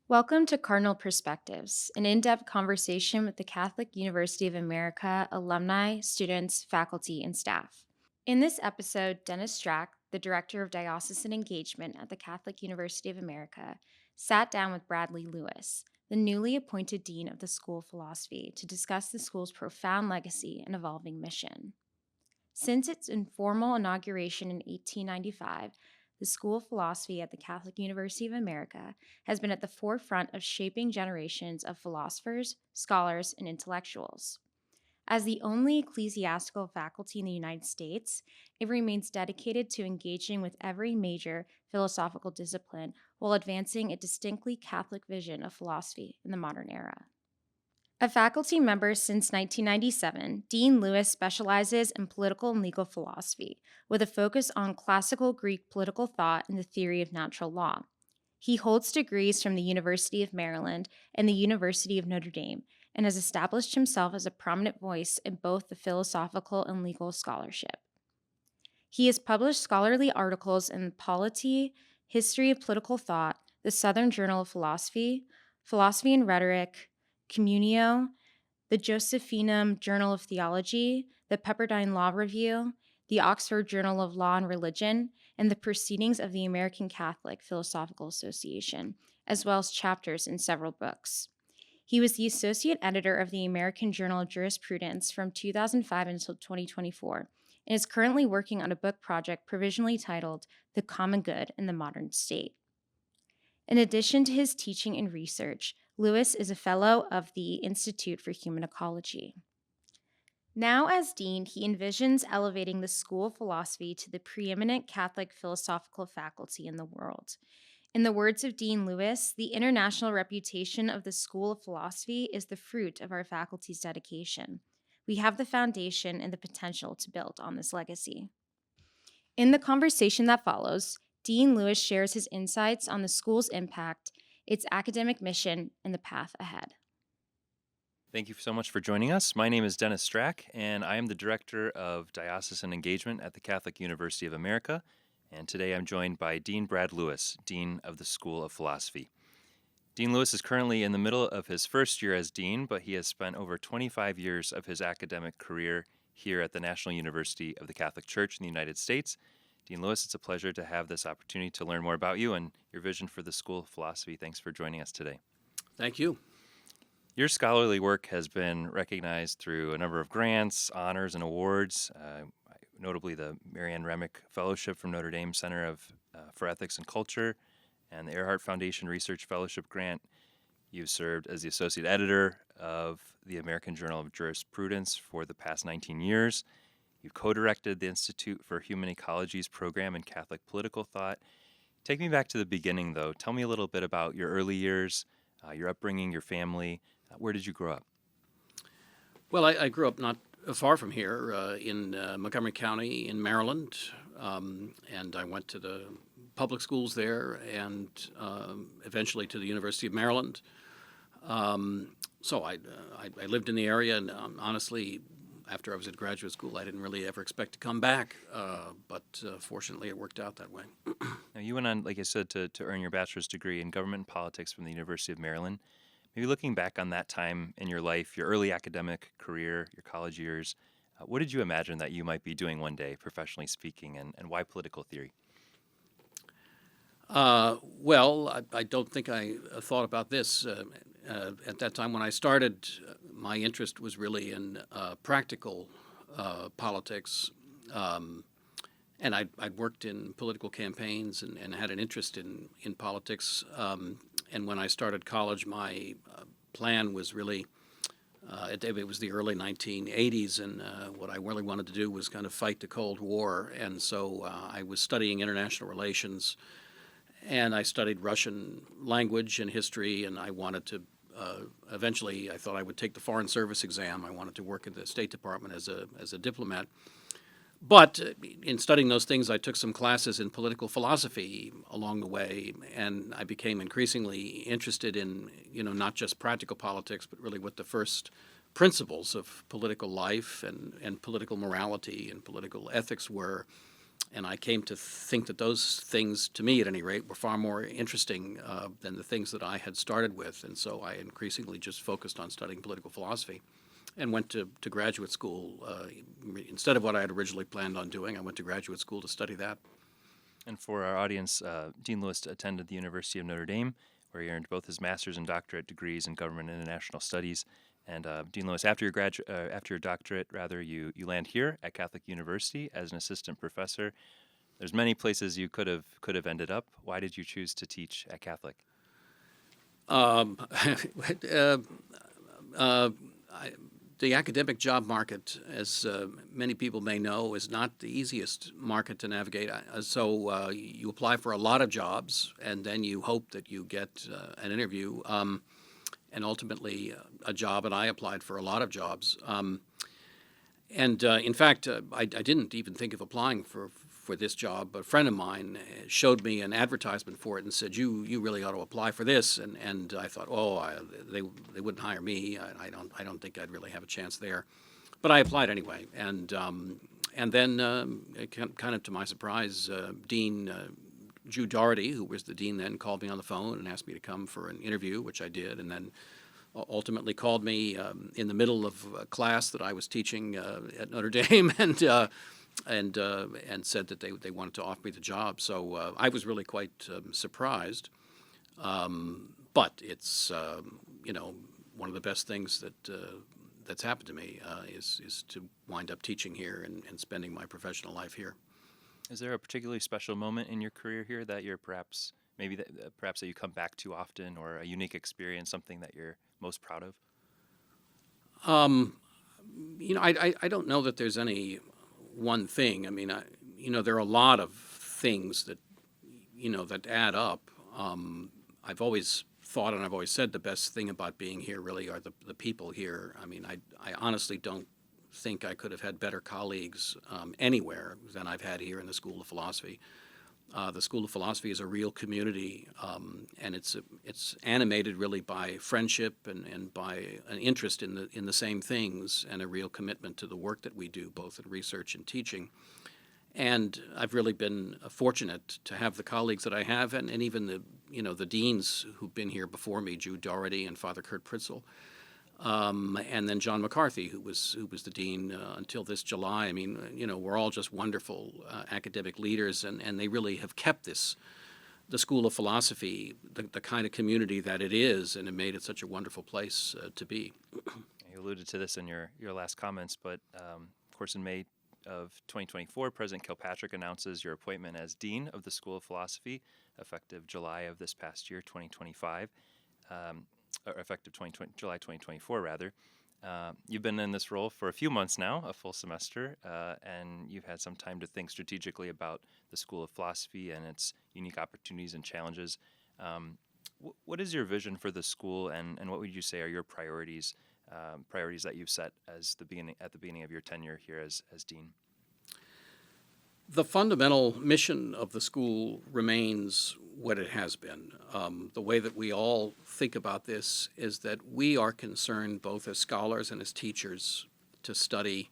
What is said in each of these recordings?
Welcome to Cardinal Perspectives, an in depth conversation with the Catholic University of America alumni, students, faculty, and staff. In this episode, Dennis Strach, the Director of Diocesan Engagement at the Catholic University of America, sat down with Bradley Lewis, the newly appointed Dean of the School of Philosophy, to discuss the school's profound legacy and evolving mission. Since its informal inauguration in 1895, the School of Philosophy at the Catholic University of America has been at the forefront of shaping generations of philosophers, scholars, and intellectuals. As the only ecclesiastical faculty in the United States, it remains dedicated to engaging with every major philosophical discipline while advancing a distinctly Catholic vision of philosophy in the modern era. A faculty member since 1997, Dean Lewis specializes in political and legal philosophy, with a focus on classical Greek political thought and the theory of natural law. He holds degrees from the University of Maryland and the University of Notre Dame, and has established himself as a prominent voice in both the philosophical and legal scholarship. He has published scholarly articles in Polity, History of Political Thought, the Southern Journal of Philosophy, Philosophy and Rhetoric, Communio, the Josephinum Journal of Theology, the Pepperdine Law Review, the Oxford Journal of Law and Religion, and the Proceedings of the American Catholic Philosophical Association, as well as chapters in several books. He was the associate editor of the American Journal of Jurisprudence from 2005 until 2024, and is currently working on a book project provisionally titled The Common Good in the Modern State. In addition to his teaching and research, Lewis is a fellow of the Institute for Human Ecology. Now, as dean, he envisions elevating the School of Philosophy to the preeminent Catholic philosophical faculty in the world. In the words of Dean Lewis, the international reputation of the School of Philosophy is the fruit of our faculty's dedication. We have the foundation and the potential to build on this legacy. In the conversation that follows, Dean Lewis shares his insights on the school's impact, its academic mission, and the path ahead. Thank you so much for joining us. My name is Dennis Strach, and I am the Director of Diocesan Engagement at the Catholic University of America. And today I'm joined by Dean Brad Lewis, Dean of the School of Philosophy. Dean Lewis is currently in the middle of his first year as Dean, but he has spent over 25 years of his academic career here at the National University of the Catholic Church in the United States. Dean Lewis, it's a pleasure to have this opportunity to learn more about you and your vision for the School of Philosophy. Thanks for joining us today. Thank you. Your scholarly work has been recognized through a number of grants, honors, and awards, notably the Marianne Remick Fellowship from Notre Dame Center for Ethics and Culture and the Earhart Foundation Research Fellowship Grant. You've served as the associate editor of the American Journal of Jurisprudence for the past 19 years. You've co-directed the Institute for Human Ecology's program in Catholic political thought. Take me back to the beginning, though. Tell me a little bit about your early years, your upbringing, your family. Where did you grow up? Well, I grew up not far from here in Montgomery County in Maryland, and I went to the public schools there and eventually to the University of Maryland. So I lived in the area, and honestly, after I was at graduate school, I didn't really ever expect to come back, but fortunately it worked out that way. Now, you went on, like I said, to earn your bachelor's degree in government and politics from the University of Maryland. Maybe looking back on that time in your life, your early academic career, your college years, what did you imagine that you might be doing one day, professionally speaking, and why political theory? Well, I don't think I thought about this. At that time when I started, my interest was really in practical politics. And I'd worked in political campaigns and had an interest in politics. And when I started college, my plan was really, it was the early 1980s, and what I really wanted to do was kind of fight the Cold War. And so I was studying international relations, and I studied Russian language and history, and I wanted to, eventually I thought I would take the Foreign Service exam. I wanted to work at the State Department as a diplomat. But in studying those things, I took some classes in political philosophy along the way, and I became increasingly interested in, not just practical politics, but really what the first principles of political life and political morality and political ethics were. And I came to think that those things, to me at any rate, were far more interesting than the things that I had started with. And so I increasingly just focused on studying political philosophy and went to graduate school. Instead of what I had originally planned on doing, I went to graduate school to study that. And for our audience, Dean Lewis attended the University of Notre Dame, where he earned both his master's and doctorate degrees in government and international studies. And Dean Lewis, after your doctorate, you land here at Catholic University as an assistant professor. There's many places you could have ended up. Why did you choose to teach at Catholic? Um, the academic job market, as many people may know, is not the easiest market to navigate. So you apply for a lot of jobs, and then you hope that you get an interview, and ultimately a job. And I applied for a lot of jobs. In fact, I didn't even think of applying for this job. A friend of mine showed me an advertisement for it and said, "You really ought to apply for this." And I thought, they wouldn't hire me. I don't think I'd really have a chance there. But I applied anyway. And then, kind of to my surprise, Dean Drew Doherty, who was the dean then, called me on the phone and asked me to come for an interview, which I did, and then ultimately called me in the middle of a class that I was teaching at Notre Dame, and said that they wanted to offer me the job. So I was really quite surprised. But it's one of the best things that's happened to me is to wind up teaching here and spending my professional life here. Is there a particularly special moment in your career here that you're perhaps that you come back to often, or a unique experience, something that you're most proud of? I don't know that there's any one thing. I mean, there are a lot of things that that add up. I've always thought, and I've always said, the best thing about being here really are the people here. I mean, I honestly don't think I could have had better colleagues anywhere than I've had here in the School of Philosophy. The School of Philosophy is a real community, and it's animated really by friendship and by an interest in the same things, and a real commitment to the work that we do, both in research and teaching. And I've really been fortunate to have the colleagues that I have, and even the deans who've been here before me, Drew Doherty and Father Kurt Pritzel. And then John McCarthy, who was the dean until this July. I mean, we're all just wonderful academic leaders, and they really have kept the School of Philosophy, the kind of community that it is, and it made it such a wonderful place to be. You alluded to this in your last comments, but of course in May of 2024, President Kilpatrick announces your appointment as Dean of the School of Philosophy, effective July of this past year, 2025. Or effective July 2024, rather. You've been in this role for a few months now, a full semester, and you've had some time to think strategically about the School of Philosophy and its unique opportunities and challenges. What is your vision for the school, and what would you say are your priorities that you've set at the beginning of your tenure here as dean? The fundamental mission of the school remains what it has been. The way that we all think about this is that we are concerned, both as scholars and as teachers, to study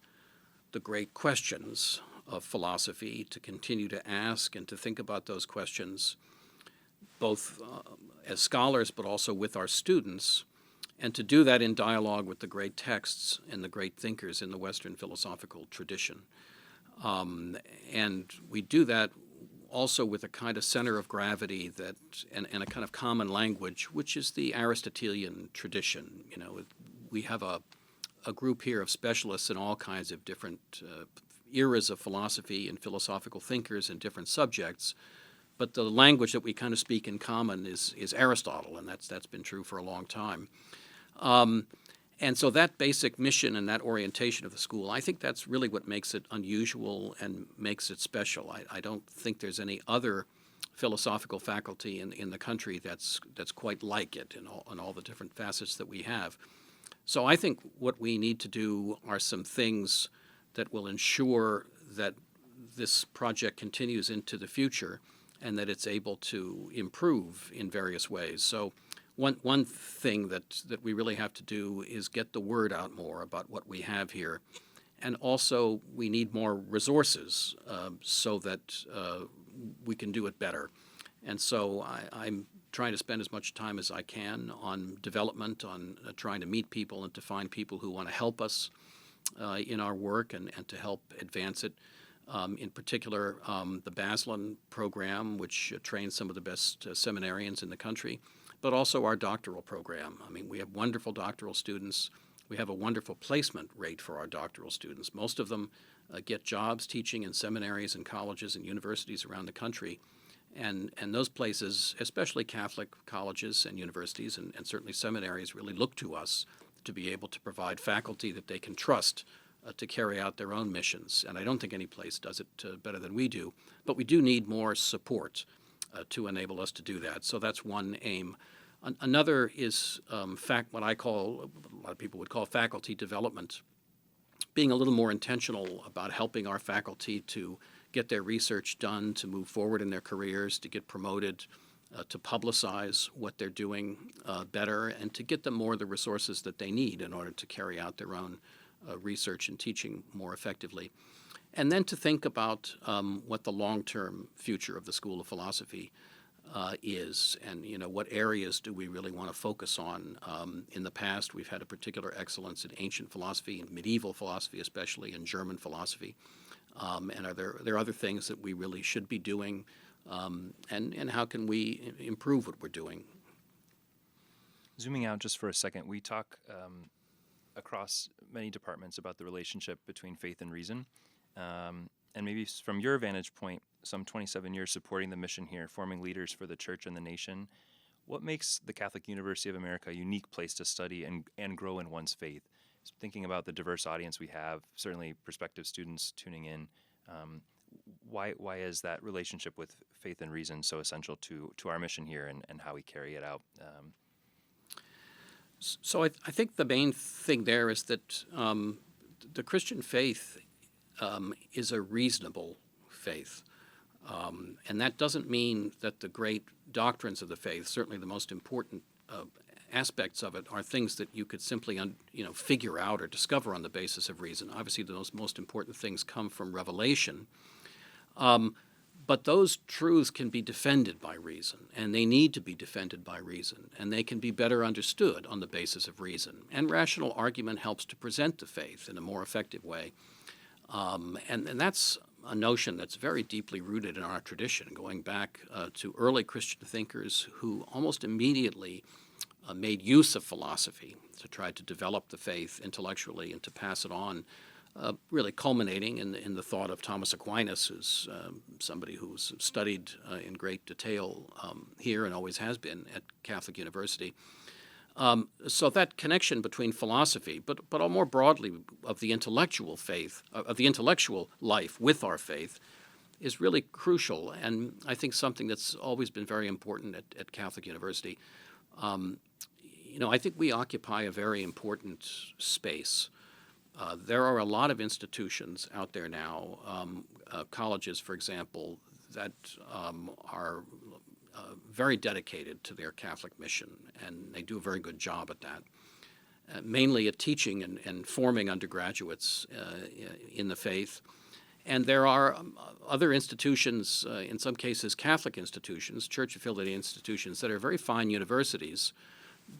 the great questions of philosophy, to continue to ask and to think about those questions, both as scholars but also with our students, and to do that in dialogue with the great texts and the great thinkers in the Western philosophical tradition. And we do that also with a kind of center of gravity and a kind of common language, which is the Aristotelian tradition. We have a group here of specialists in all kinds of different eras of philosophy and philosophical thinkers in different subjects, but the language that we kind of speak in common is Aristotle, and that's been true for a long time. And so that basic mission and that orientation of the school, I think that's really what makes it unusual and makes it special. I don't think there's any other philosophical faculty in the country that's quite like it in all the different facets that we have. So I think what we need to do are some things that will ensure that this project continues into the future and that it's able to improve in various ways. So one thing that we really have to do is get the word out more about what we have here, And also, we need more resources so that we can do it better. And so I'm trying to spend as much time as I can on development, on trying to meet people and to find people who want to help us in our work and to help advance it. In particular, the Basselin program, which trains some of the best seminarians in the country, but also our doctoral program. I mean, we have wonderful doctoral students. We have a wonderful placement rate for our doctoral students. Most of them get jobs teaching in seminaries and colleges and universities around the country. And those places, especially Catholic colleges and universities and certainly seminaries, really look to us to be able to provide faculty that they can trust to carry out their own missions. And I don't think any place does it better than we do. But we do need more support to enable us to do that. So that's one aim. Another is what I call, a lot of people would call faculty development, being a little more intentional about helping our faculty to get their research done, to move forward in their careers, to get promoted, to publicize what they're doing better, and to get them more of the resources that they need in order to carry out their own research and teaching more effectively. And then to think about what the long-term future of the School of Philosophy is, and what areas do we really want to focus on. In the past, we've had a particular excellence in ancient philosophy, in medieval philosophy especially, in German philosophy. And are there other things that we really should be doing, and how can we improve what we're doing? Zooming out just for a second, we talk across many departments about the relationship between faith and reason. And maybe from your vantage point, some 27 years supporting the mission here, forming leaders for the church and the nation, what makes the Catholic University of America a unique place to study and grow in one's faith? Thinking about the diverse audience we have, certainly prospective students tuning in, why is that relationship with faith and reason so essential to our mission here and how we carry it out? So I think the main thing there is that the Christian faith is a reasonable faith. And that doesn't mean that the great doctrines of the faith, certainly the most important aspects of it, are things that you could simply figure out or discover on the basis of reason. Obviously, those most important things come from revelation. But those truths can be defended by reason, and they need to be defended by reason, and they can be better understood on the basis of reason. And rational argument helps to present the faith in a more effective way. And that's a notion that's very deeply rooted in our tradition, going back to early Christian thinkers who almost immediately made use of philosophy to try to develop the faith intellectually and to pass it on, really culminating in the thought of Thomas Aquinas, who's somebody who's studied in great detail here and always has been at Catholic University. So that connection between philosophy, but more broadly of the intellectual faith, of the intellectual life with our faith, is really crucial, and I think something that's always been very important at Catholic University. I think we occupy a very important space. There are a lot of institutions out there now, colleges, for example, that are very dedicated to their Catholic mission, and they do a very good job at that, mainly at teaching and forming undergraduates in the faith. And there are other institutions, in some cases Catholic institutions, church-affiliated institutions, that are very fine universities,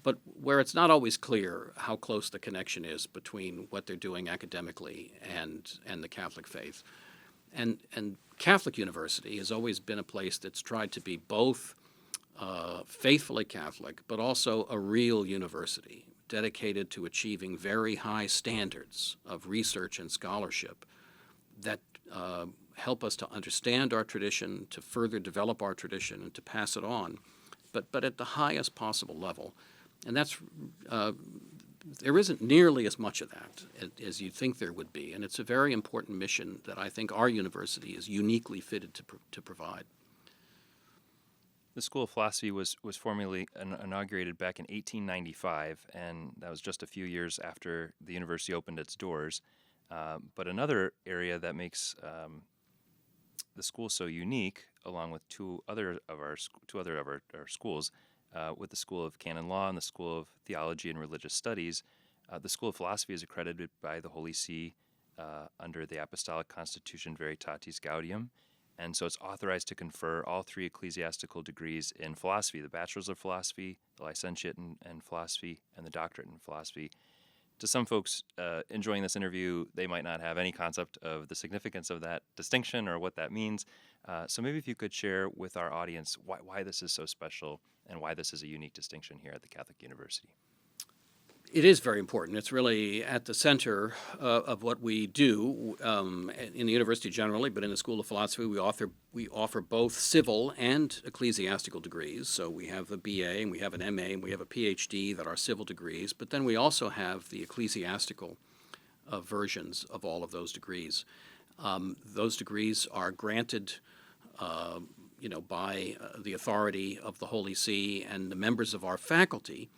but where it's not always clear how close the connection is between what they're doing academically and the Catholic faith. And Catholic University has always been a place that's tried to be both faithfully Catholic, but also a real university dedicated to achieving very high standards of research and scholarship that help us to understand our tradition, to further develop our tradition, and to pass it on, but at the highest possible level. And that's there isn't nearly as much of that as you'd think there would be, and it's a very important mission that I think our university is uniquely fitted to provide. The School of Philosophy was formally inaugurated back in 1895, and that was just a few years after the university opened its doors. But another area that makes the school so unique, along with two other of our schools, with the School of Canon Law and the School of Theology and Religious Studies, the School of Philosophy is accredited by the Holy See under the Apostolic Constitution Veritatis Gaudium. And so it's authorized to confer all 3 ecclesiastical degrees in philosophy: the Bachelor's of Philosophy, the Licentiate in Philosophy, and the Doctorate in Philosophy. To some folks enjoying this interview, they might not have any concept of the significance of that distinction or what that means. So maybe if you could share with our audience why this is so special and why this is a unique distinction here at the Catholic University. It is very important. It's really at the center of what we do in the university generally, but in the School of Philosophy, we offer both civil and ecclesiastical degrees. So we have a BA, and we have an MA, and we have a PhD that are civil degrees, but then we also have the ecclesiastical versions of all of those degrees. Those degrees are granted by the authority of the Holy See, and the members of our faculty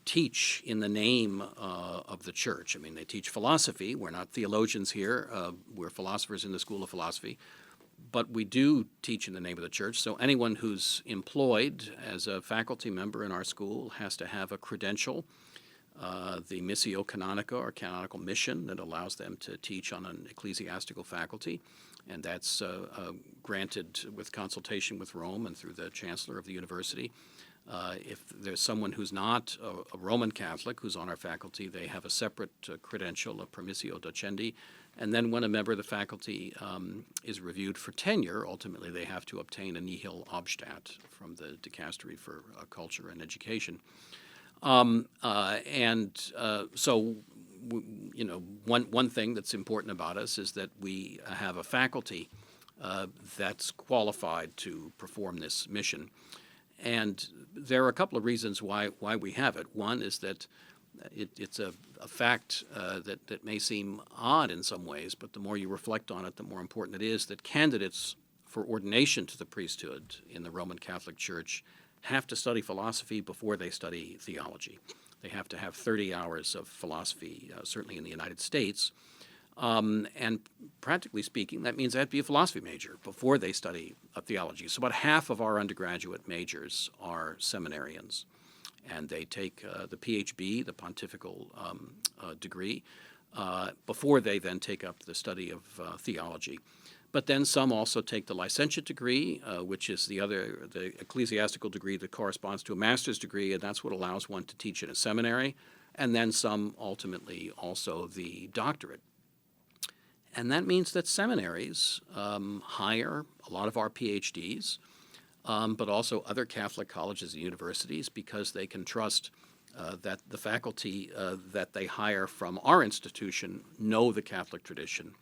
teach in the name of the church. I mean, they teach philosophy. We're not theologians here. We're philosophers in the School of Philosophy. But we do teach in the name of the church. So anyone who's employed as a faculty member in our school has to have a credential, the Missio Canonica, or canonical mission, that allows them to teach on an ecclesiastical faculty. And that's granted with consultation with Rome and through the chancellor of the university. If there's someone who's not a Roman Catholic who's on our faculty, they have a separate credential, a permissio docendi. And then when a member of the faculty is reviewed for tenure, ultimately they have to obtain a nihil obstat from the Dicastery for Culture and Education. So one thing that's important about us is that we have a faculty that's qualified to perform this mission. And there are a couple of reasons why we have it. One is that it's a fact that may seem odd in some ways, but the more you reflect on it, the more important it is that candidates for ordination to the priesthood in the Roman Catholic Church have to study philosophy before they study theology. They have to have 30 hours of philosophy, certainly in the United States. And practically speaking, that means they have to be a philosophy major before they study theology. So about half of our undergraduate majors are seminarians, and they take the PhD, the pontifical degree, before they then take up the study of theology. But then some also take the licentiate degree, which is the ecclesiastical degree that corresponds to a master's degree, and that's what allows one to teach in a seminary. And then some ultimately also the doctorate. And that means that seminaries hire a lot of our PhDs, but also other Catholic colleges and universities, because they can trust that the faculty that they hire from our institution know the Catholic tradition,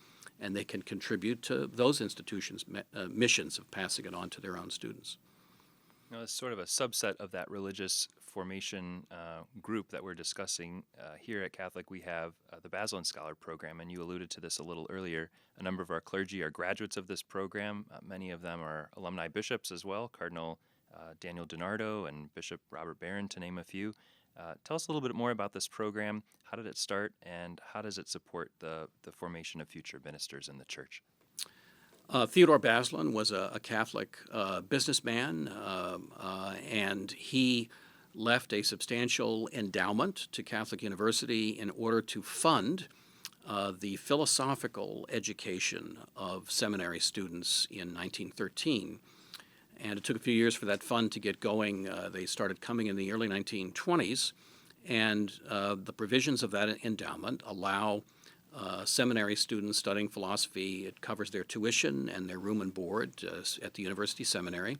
and they can contribute to those institutions' missions of passing it on to their own students. Now, as sort of a subset of that religious formation group that we're discussing here at Catholic, we have the Basselin Scholar Program, and you alluded to this a little earlier. A number of our clergy are graduates of this program. Many of them are alumni bishops as well, Cardinal Daniel DiNardo and Bishop Robert Barron, to name a few. Tell us a little bit more about this program. How did it start, and how does it support the formation of future ministers in the church? Theodore Basselin was a Catholic businessman, and he left a substantial endowment to Catholic University in order to fund the philosophical education of seminary students in 1913. And it took a few years for that fund to get going. They started coming in the early 1920s, and the provisions of that endowment allow seminary students studying philosophy. It covers their tuition and their room and board at the university seminary,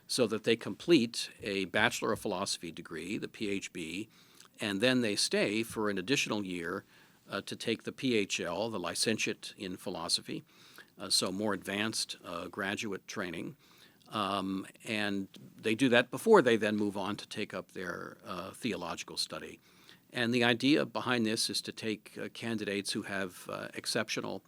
so that they complete a Bachelor of Philosophy degree, the PhD, and then they stay for an additional year to take the PHL, the Licentiate in Philosophy, so more advanced graduate training. And they do that before they then move on to take up their theological study. And the idea behind this is to take candidates who have exceptional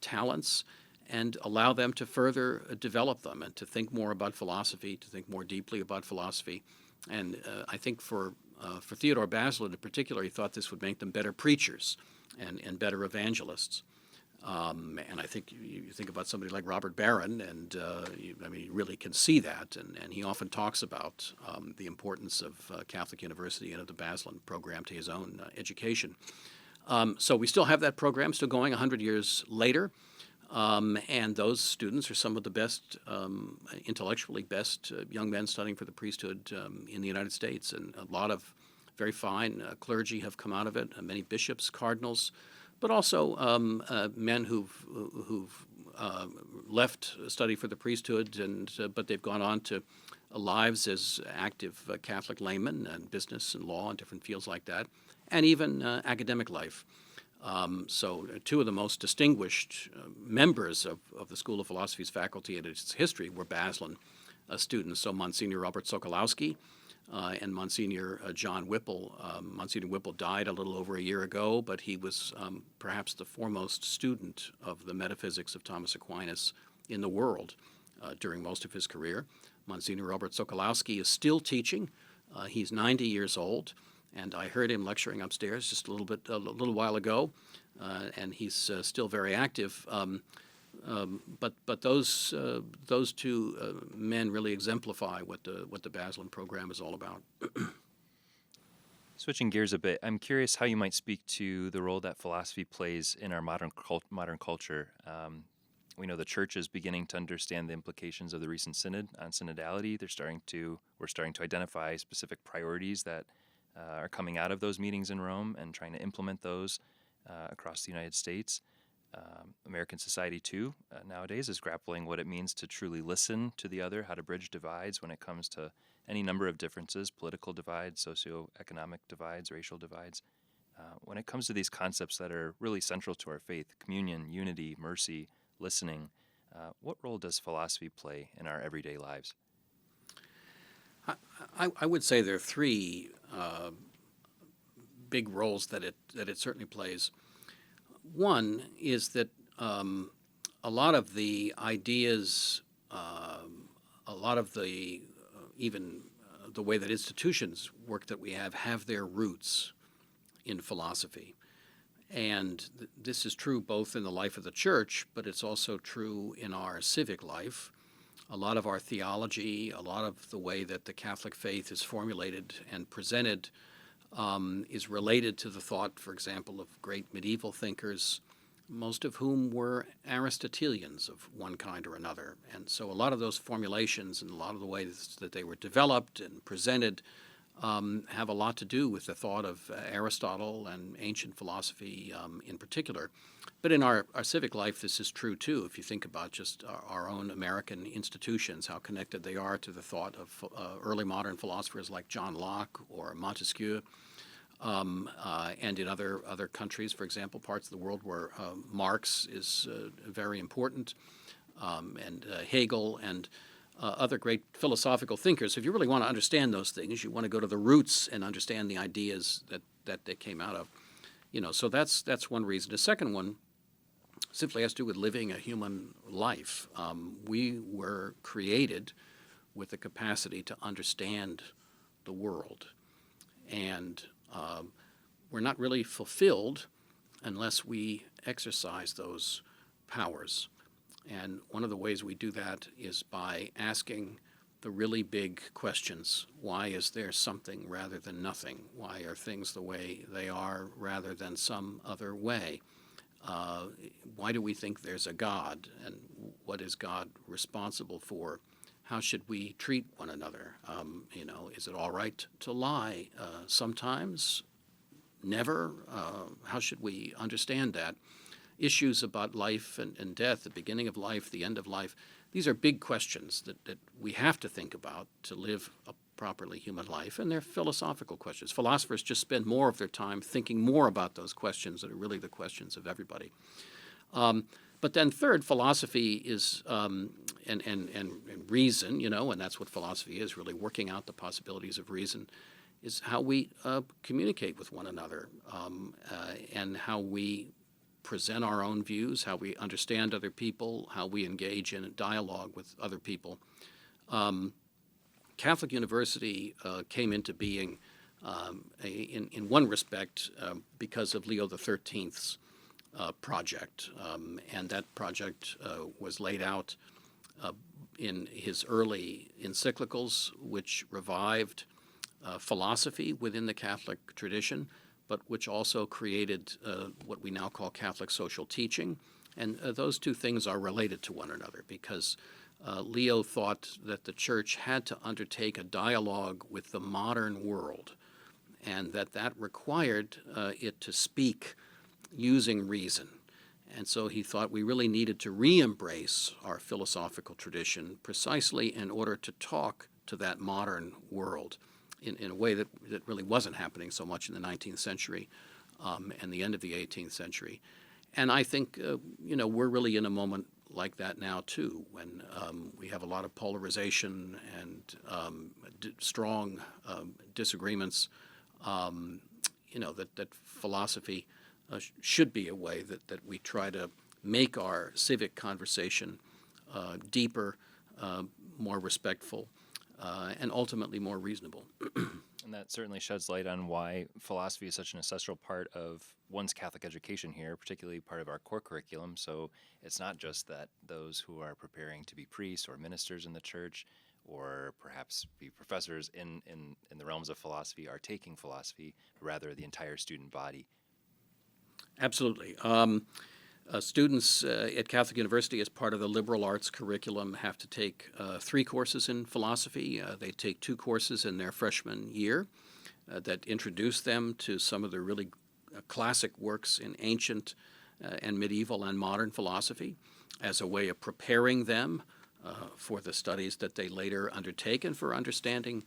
talents and allow them to further develop them and to think more about philosophy, to think more deeply about philosophy. And I think for Theodore Basselin in particular, he thought this would make them better preachers and better evangelists. And I think you think about somebody like Robert Barron, and you really can see that. And he often talks about the importance of Catholic University and of the Basselin program to his own education. So we still have that program still going 100 years later. And those students are some of the best, intellectually best young men studying for the priesthood in the United States. And a lot of very fine clergy have come out of it, many bishops, cardinals, but also men who've left study for the priesthood, but they've gone on to lives as active Catholic laymen and business and law and different fields like that, and even academic life. So two of the most distinguished members of the School of Philosophy's faculty and its history were Basselin students. So Monsignor Robert Sokolowski and Monsignor John Whipple. Monsignor Whipple died a little over a year ago, but he was perhaps the foremost student of the metaphysics of Thomas Aquinas in the world during most of his career. Monsignor Robert Sokolowski is still teaching. He's 90 years old. And I heard him lecturing upstairs just a little while ago, and he's still very active. But those two men really exemplify what the Basselin program is all about. Switching gears a bit, I'm curious how you might speak to the role that philosophy plays in our modern culture. We know the church is beginning to understand the implications of the recent synod on synodality. We're starting to identify specific priorities that are coming out of those meetings in Rome and trying to implement those across the United States. American society, too, nowadays is grappling what it means to truly listen to the other, how to bridge divides when it comes to any number of differences, political divides, socioeconomic divides, racial divides. When it comes to these concepts that are really central to our faith, communion, unity, mercy, listening, what role does philosophy play in our everyday lives? I would say there are three big roles that it certainly plays. One is that a lot of the ideas, a lot of the even the way that institutions work that we have their roots in philosophy. And this is true both in the life of the church, but it's also true in our civic life. A lot of our theology, a lot of the way that the Catholic faith is formulated and presented is related to the thought, for example, of great medieval thinkers, most of whom were Aristotelians of one kind or another. And so a lot of those formulations and a lot of the ways that they were developed and presented have a lot to do with the thought of Aristotle and ancient philosophy in particular. But in our civic life, this is true too. If you think about just our own American institutions, how connected they are to the thought of early modern philosophers like John Locke or Montesquieu, and in other countries, for example, parts of the world where Marx is very important, and Hegel and other great philosophical thinkers. If you really want to understand those things, you want to go to the roots and understand the ideas that they came out of. So that's one reason. The second one simply has to do with living a human life. We were created with the capacity to understand the world, and we're not really fulfilled unless we exercise those powers. And one of the ways we do that is by asking the really big questions. Why is there something rather than nothing? Why are things the way they are rather than some other way? Why do we think there's a God? And what is God responsible for? How should we treat one another? Is it all right to lie sometimes? Never? How should we understand that? Issues about life and death, the beginning of life, the end of life, these are big questions that we have to think about to live a properly human life, and they're philosophical questions. Philosophers just spend more of their time thinking more about those questions that are really the questions of everybody. But then third, philosophy is, and reason, and that's what philosophy is, really working out the possibilities of reason, is how we communicate with one another, and how we present our own views, how we understand other people, how we engage in a dialogue with other people. Catholic University came into being in one respect because of Leo XIII's project, and that project was laid out in his early encyclicals, which revived philosophy within the Catholic tradition, but which also created what we now call Catholic social teaching. And those two things are related to one another because Leo thought that the church had to undertake a dialogue with the modern world, and that required it to speak using reason. And so he thought we really needed to re-embrace our philosophical tradition precisely in order to talk to that modern world in a way that really wasn't happening so much in the 19th century and the end of the 18th century. And I think, we're really in a moment like that now, too, when we have a lot of polarization and strong disagreements, that philosophy should be a way that we try to make our civic conversation deeper, more respectful, and ultimately more reasonable. And that certainly sheds light on why philosophy is such an essential part of one's Catholic education here, particularly part of our core curriculum. So it's not just that those who are preparing to be priests or ministers in the church or perhaps be professors in the realms of philosophy are taking philosophy, but rather the entire student body. Absolutely. Students at Catholic University, as part of the liberal arts curriculum, have to take 3 courses in philosophy. They take 2 courses in their freshman year that introduce them to some of the really classic works in ancient and medieval and modern philosophy as a way of preparing them for the studies that they later undertake and for understanding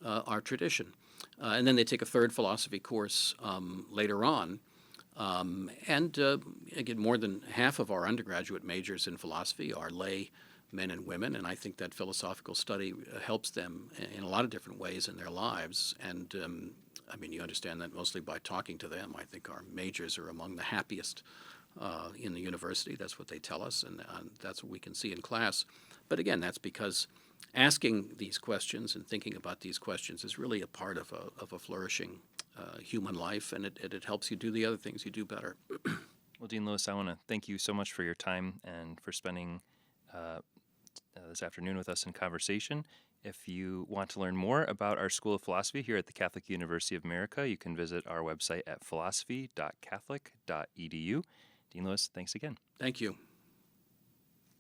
our tradition. And then they take a 3rd philosophy course later on. Again, more than half of our undergraduate majors in philosophy are lay men and women, and I think that philosophical study helps them in a lot of different ways in their lives. And you understand that mostly by talking to them. I think our majors are among the happiest in the university. That's what they tell us, and that's what we can see in class. But again, that's because asking these questions and thinking about these questions is really a part of a flourishing human life, and it helps you do the other things you do better. Well, Dean Lewis, I want to thank you so much for your time and for spending this afternoon with us in conversation. If you want to learn more about our School of Philosophy here at the Catholic University of America, you can visit our website at philosophy.catholic.edu. Dean Lewis, thanks again. Thank you.